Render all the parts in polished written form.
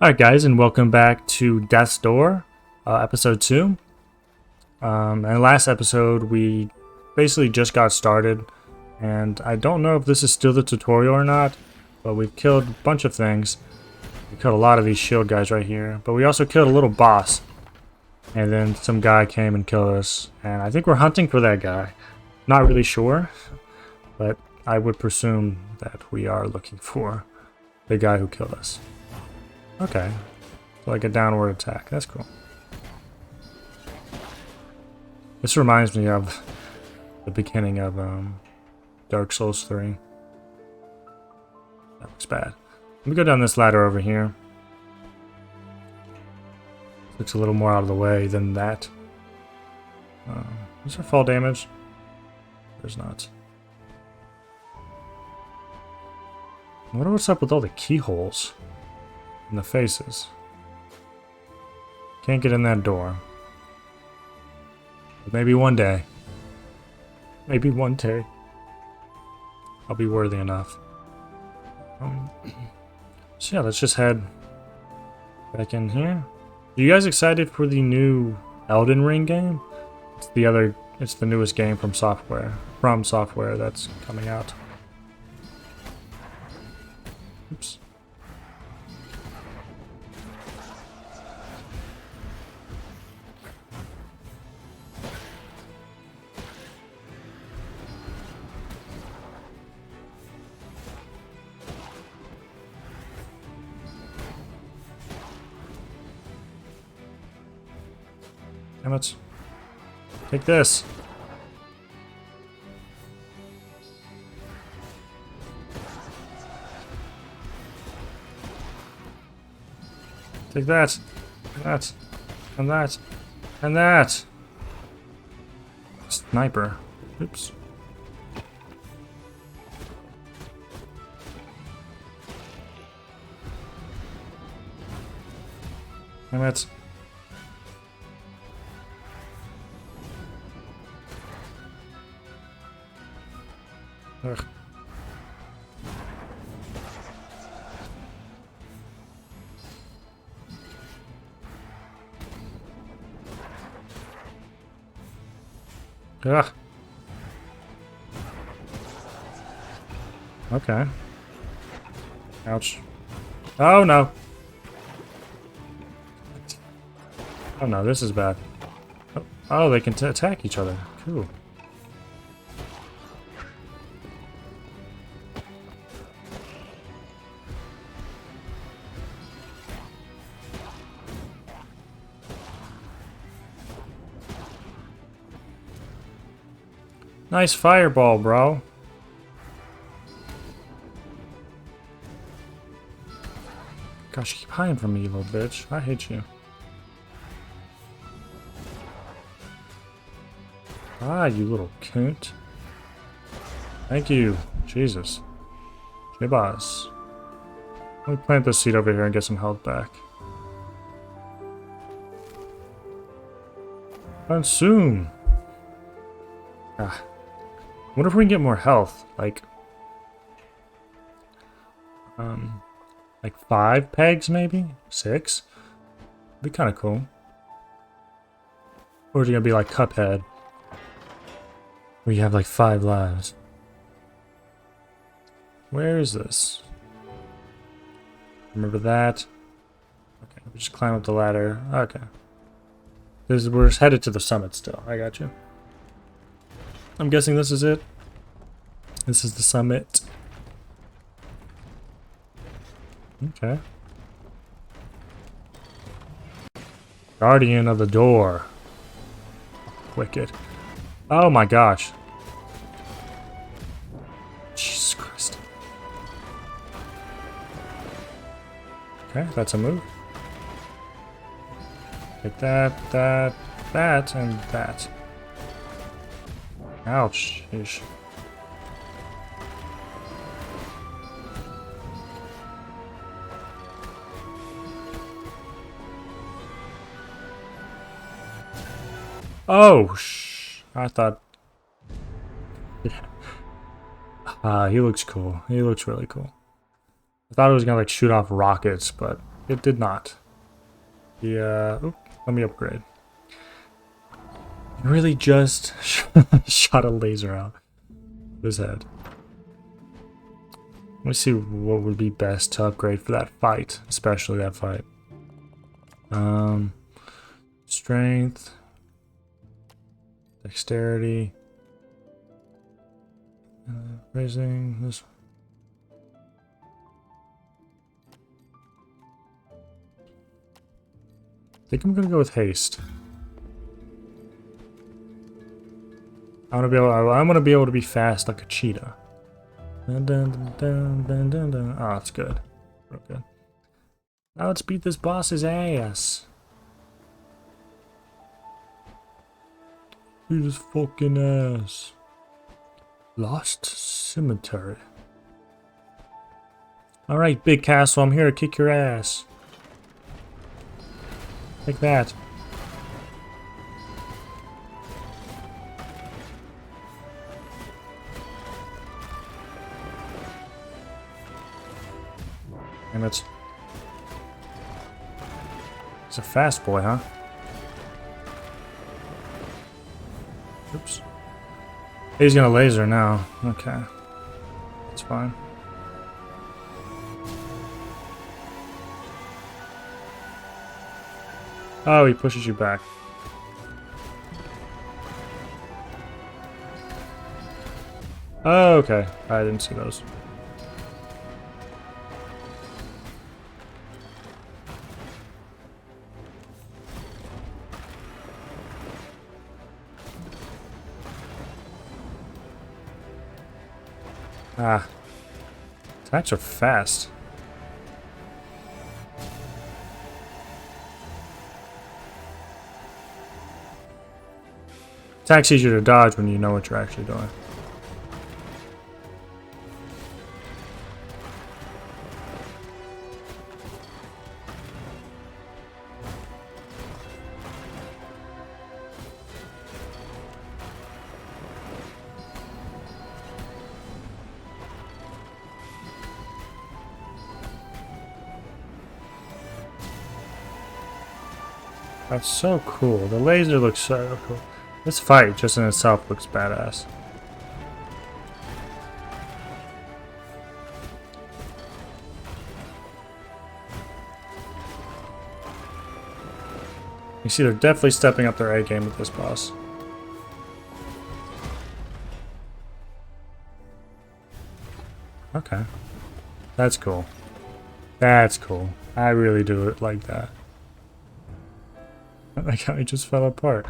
Alright guys, and welcome back to Death's Door, episode 2. And last episode we basically just got started, and I don't know if this is still the tutorial or not, but we've killed a bunch of things. We killed a lot of these shield guys right here, but we also killed a little boss. And then some guy came and killed us, and I think we're hunting for that guy. Not really sure, but I would presume that we are looking for the guy who killed us. Okay, so like a downward attack. That's cool. This reminds me of the beginning of Dark Souls 3. That looks bad. Let me go down this ladder over here. Looks a little more out of the way than that. Is there fall damage? There's not. I wonder what's up with all the keyholes in the faces. Can't get in that door. But maybe one day. Maybe one day. I'll be worthy enough. So yeah, let's just head back in here. Are you guys excited for the new Elden Ring game? It's the newest game from software that's coming out. Oops. Damn it. Take this. Take that. And that. And that. And that. Sniper. Oops. Damn it. Ugh. Ugh. Okay. Ouch. Oh no. Oh no, this is bad. Oh, they can attack each other. Cool. Nice fireball, bro. Gosh, you keep hiding from me, you little bitch. I hate you. Ah, you little coont. Thank you. Jesus. J-Boss. Let me plant this seed over here and get some health back. Consume. Ah. What if we can get more health? Like 5 pegs maybe? 6? Be kind of cool. Or is it gonna be like Cuphead, where you have like 5 lives? Where is this? Remember that? Okay, we just climb up the ladder. Okay. We're headed to the summit still. I got you. I'm guessing this is it. This is the summit. Okay. Guardian of the door. Wicked. Oh my gosh. Jesus Christ. Okay, that's a move. Take that, that, and that. Ouch. Sheesh. Oh, I thought... Yeah. He looks cool. He looks really cool. I thought it was gonna like shoot off rockets, but it did not. Oop, let me upgrade. You really just shot a laser out of his head. Let me see what would be best to upgrade for that fight, especially that fight. Strength, dexterity, raising this. I think I'm gonna go with haste. I want to be able to be fast like a cheetah. Dun, dun, dun, dun, dun, dun. Oh, that's good. Real good. Now let's beat this boss's ass. Beat his fucking ass. Lost Cemetery. Alright, big castle, I'm here to kick your ass. Like that. And it's a fast boy, huh? Oops. He's gonna laser now. Okay. That's fine. Oh, he pushes you back. Oh, okay. I didn't see those. Ah. Attacks are fast. Attack's easier to dodge when you know what you're actually doing. That's so cool. The laser looks so cool. This fight just in itself looks badass. You see, they're definitely stepping up their A game with this boss. Okay. That's cool. That's cool. I really do it like that. Like how he just fell apart.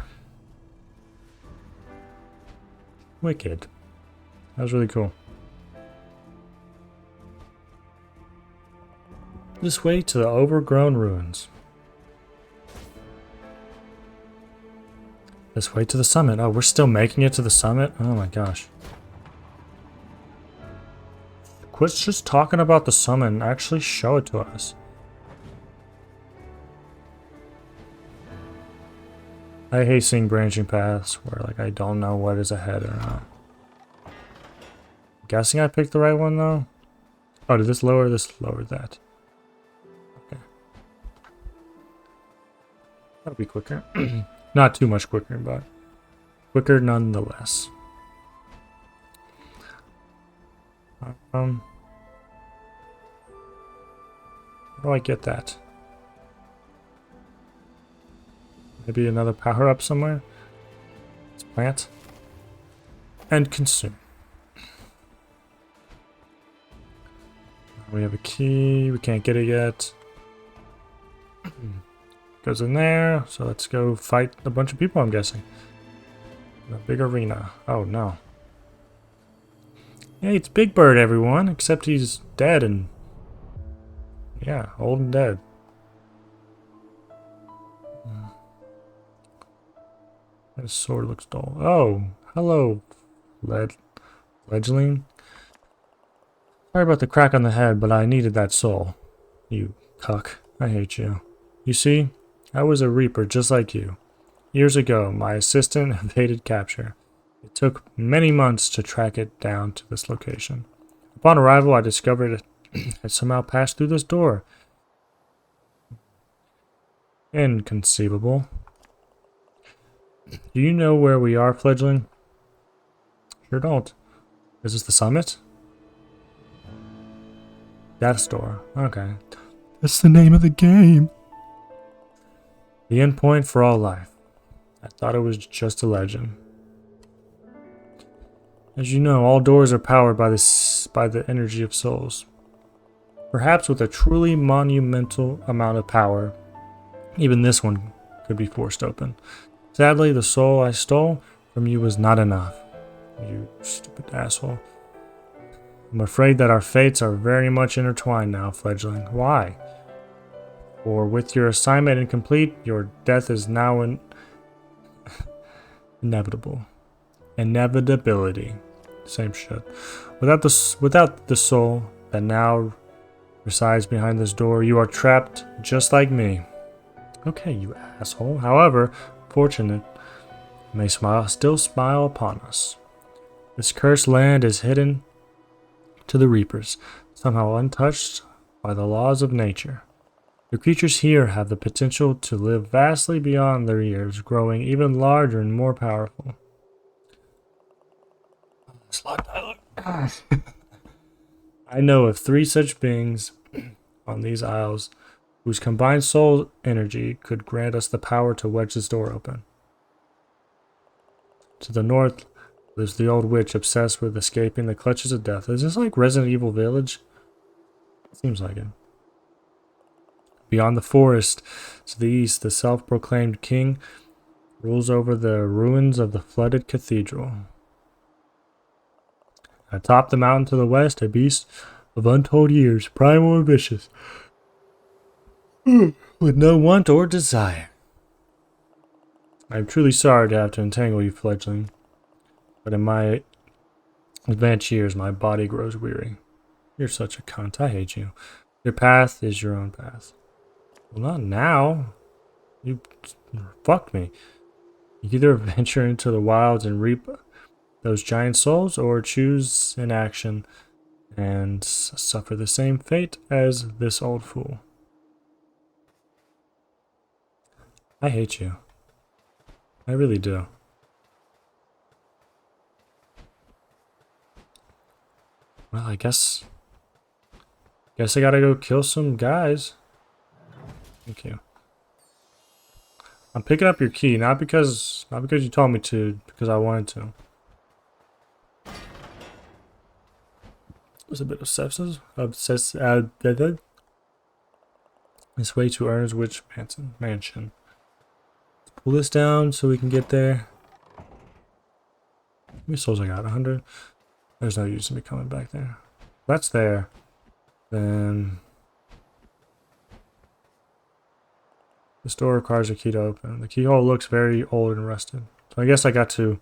Wicked. That was really cool. This way to the overgrown ruins. This way to the summit. Oh, we're still making it to the summit? Oh my gosh. Quit just talking about the summit and actually show it to us. I hate seeing branching paths where like I don't know what is ahead or not. I'm guessing I picked the right one though. Oh, did this lower this? Lowered that. Okay. That'll be quicker. Not too much quicker, but quicker nonetheless. How do I get that? Maybe another power up somewhere? Let's plant. And consume. We have a key. We can't get it yet. Goes in there. So let's go fight a bunch of people, I'm guessing. In a big arena. Oh, no. Hey, it's Big Bird, everyone. Except he's dead and... yeah, old and dead. His sword looks dull. Oh, hello, Fledgling. Sorry about the crack on the head, but I needed that soul. You cuck. I hate you. You see, I was a reaper just like you. Years ago, my assistant evaded capture. It took many months to track it down to this location. Upon arrival, I discovered it had somehow passed through this door. Inconceivable. Do you know where we are, fledgling? Sure don't. Is this the summit? Death's Door. Okay. That's the name of the game. The endpoint for all life. I thought it was just a legend. As you know, all doors are powered by the energy of souls. Perhaps with a truly monumental amount of power, even this one could be forced open. Sadly, the soul I stole from you was not enough. You stupid asshole. I'm afraid that our fates are very much intertwined now, fledgling. Why? For with your assignment incomplete, your death is now inevitable. Inevitability. Same shit. Without the soul that now resides behind this door, you are trapped just like me. Okay, you asshole. However, fortunate may still smile upon us. This cursed land is hidden to the reapers, somehow untouched by the laws of nature. The creatures here have the potential to live vastly beyond their years, growing even larger and more powerful. I know of 3 such beings on these isles whose combined soul energy could grant us the power to wedge this door open. To the north lives the old witch obsessed with escaping the clutches of death. Is this like Resident Evil Village? Seems like it. Beyond the forest, to the east, the self-proclaimed king rules over the ruins of the flooded cathedral. Atop the mountain to the west, a beast of untold years, primal and vicious, with no want or desire. I am truly sorry to have to entangle you, fledgling, but in my advanced years, my body grows weary. You're such a cunt. I hate you. Your path is your own path. Well, not now. You fucked me. You either venture into the wilds and reap those giant souls, or choose inaction and suffer the same fate as this old fool. I hate you. I really do. Well, I guess I gotta go kill some guys. Thank you. I'm picking up your key, not because you told me to, because I wanted to. There's a bit of sepsis. This way to Ernest Witch Mansion. Let's pull this down so we can get there. How many souls I got? 100? There's no use in me coming back there. That's there. Then this door requires a key to open. The keyhole looks very old and rusted. So I guess I got to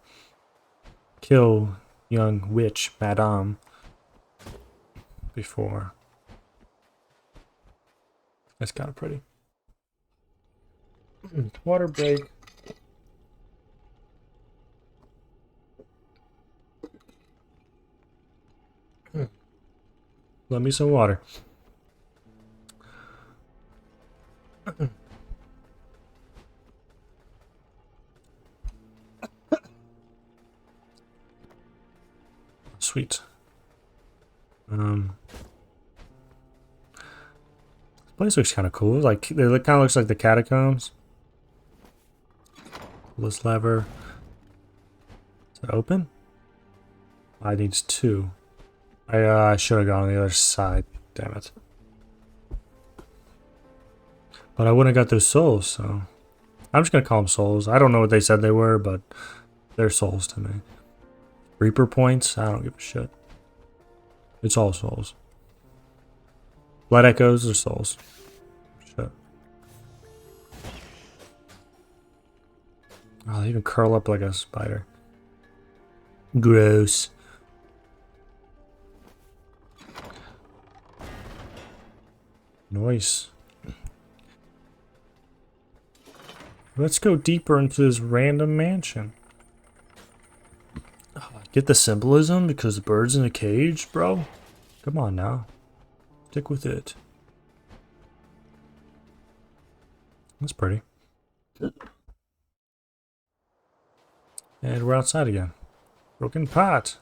kill young witch Madame before. That's kind of pretty. Water break. Love me some water. Sweet. This place looks kind of cool. Like it kind of looks like the catacombs. Pull this lever. Is it open? I need 2. I should have gone on the other side. Damn it. But I wouldn't have got those souls, so I'm just gonna call them souls. I don't know what they said they were, but they're souls to me. Reaper points? I don't give a shit. It's all souls. Blood echoes are souls. Shit. Oh, they even curl up like a spider. Gross. Nice. Let's go deeper into this random mansion. Oh, get the symbolism because the bird's in a cage, bro? Come on now. Stick with it. That's pretty. And we're outside again. Broken pot.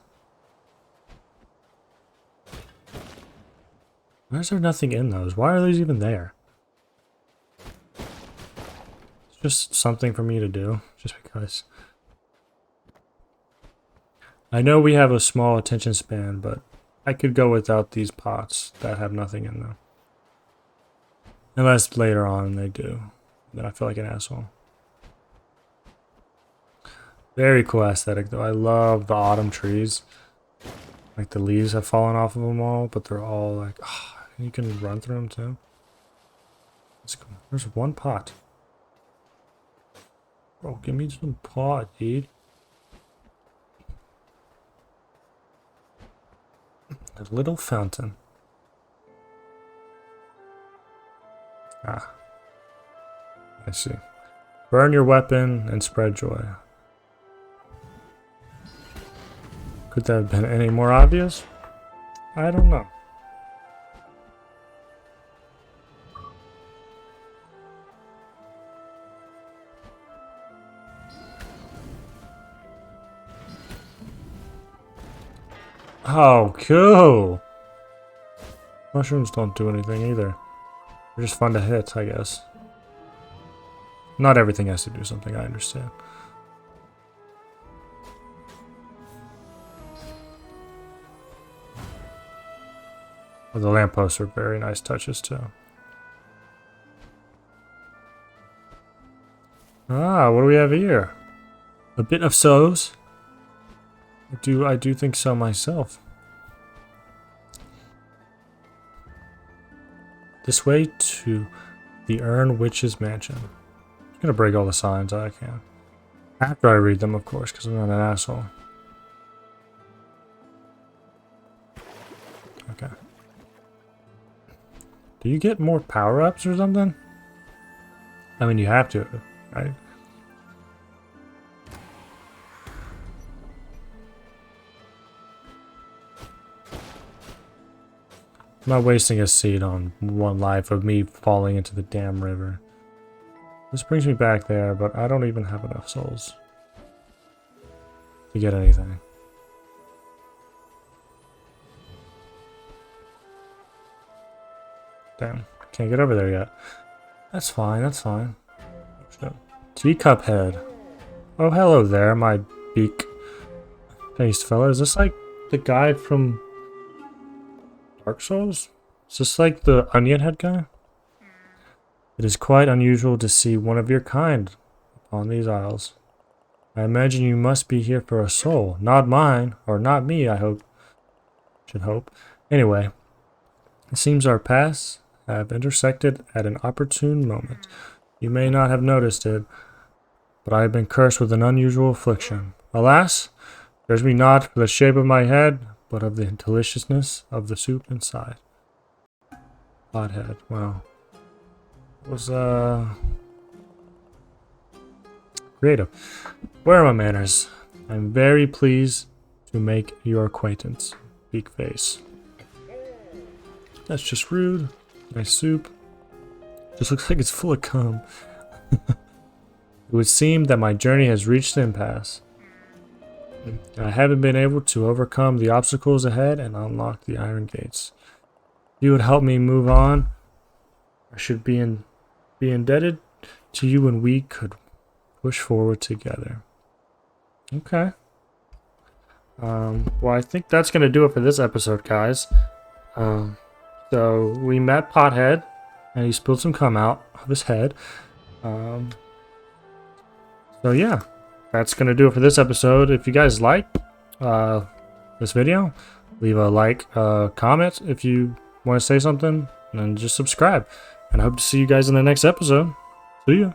Why is there nothing in those? Why are those even there? It's just something for me to do, just because. I know we have a small attention span, but I could go without these pots that have nothing in them. Unless later on they do. Then I feel like an asshole. Very cool aesthetic though. I love the autumn trees. Like the leaves have fallen off of them all, but they're all like, oh, you can run through them too. Let's go. There's one pot. Bro, give me some pot, dude. A little fountain. Ah. I see. Burn your weapon and spread joy. Could that have been any more obvious? I don't know. Oh, cool! Mushrooms don't do anything either. They're just fun to hit, I guess. Not everything has to do something, I understand. Well, the lampposts are very nice touches too. Ah, what do we have here? A bit of sows. I do think so myself. This way to the Urn Witch's Mansion. I'm gonna break all the signs I can. After I read them, of course, because I'm not an asshole. Okay. Do you get more power-ups or something? I mean, you have to, right? I'm not wasting a seed on one life of me falling into the damn river. This brings me back there, but I don't even have enough souls to get anything. Damn, can't get over there yet. That's fine, that's fine. Teacup head. Oh, hello there, my beak-faced fella. Is this like the guy from Dark Souls? Is this like the onion head guy? It is quite unusual to see one of your kind upon these isles. I imagine you must be here for a soul. Not mine, or not me, I hope. Should hope. Anyway, it seems our paths have intersected at an opportune moment. You may not have noticed it, but I have been cursed with an unusual affliction. Alas, judge me not for the shape of my head, but of the deliciousness of the soup inside. Hothead, wow. It was, creative. Where are my manners? I'm very pleased to make your acquaintance. Beak face. That's just rude. Nice soup. Just looks like it's full of cum. It would seem that my journey has reached the impasse. I haven't been able to overcome the obstacles ahead and unlock the iron gates. If you would help me move on, I should be indebted to you and we could push forward together. Okay. Well, I think that's going to do it for this episode, guys. So we met Pothead, and he spilled some cum out of his head. So yeah, that's going to do it for this episode. If you guys like this video, leave a like, comment if you want to say something, and just subscribe. And I hope to see you guys in the next episode. See ya.